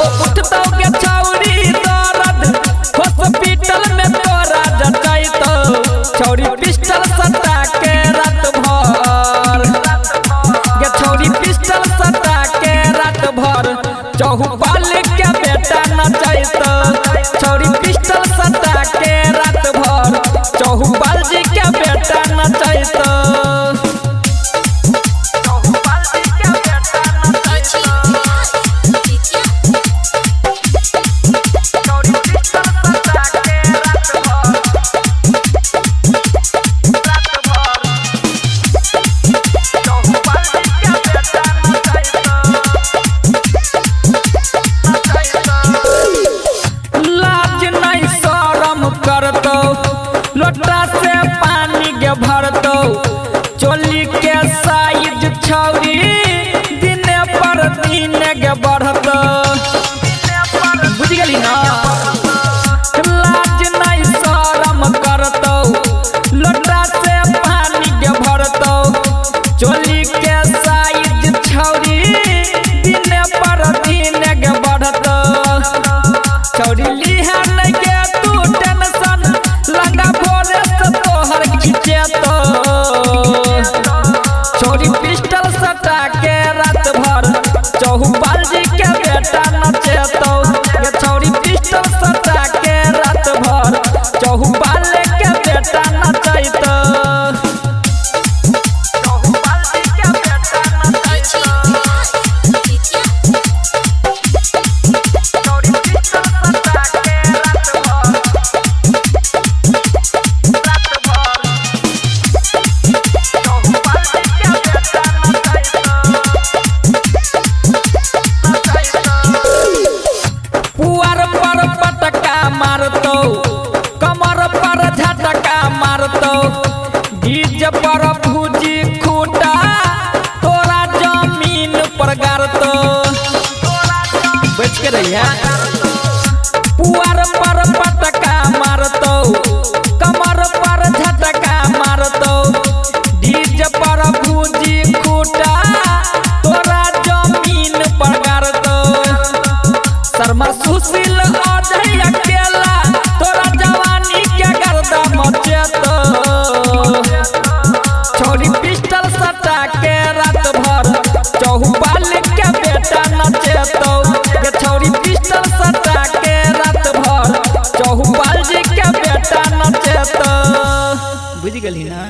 उठतौ के छौरी दर्द हॉस्पिटल में तोरा जटैतौ छौरी पिस्टल सटा के रात भर गे छौरी पिस्टल सटा के रात भर चहुपाल के बेटा नचैतौ छौरी पिस्टल सटा के रात भर चहुपाल जी के बेटा नचैतौ। लोटा से पानी के भरतौ चोली के साइज छौरी दिन पर दिन के बढ़तौ बुझ गेली ना लाज नहीं शरम करतौ लोटा से पानी के भरतौ चोली के साइज छौरी दिन पर दिन के बढ़तौ छौरी लिहा नहीं के तू टेंशन लगा भोरे से तोहर खिंचेतो छौरी पिस्टल सटा के रात भर चहुपाल जी के बेटा नचेतो ये छौरी पिस्टल सटा के रात भर चहुपाल के बेटा नचैतो। मारतौ कमर पर झटका मारतौ डीजे पर भूजी खूटा तोरा जमीन पर गारतौ बच के रहिया पुआर पर पटका मारतौ कमर पर झटका मारतौ डीजे पर भूजी खूटा तोरा जमीन पर गारतौ शर्मा सुशील अकेला तोरा जवानी के गर्दा मचेतो छौरी पिस्टल सटा के रात भर चहुपाल के बेटा नचेतो ये छौरी पिस्टल सटा के रात भर चहुपाल जी के बेटा नचेतो बुझ गेली ना।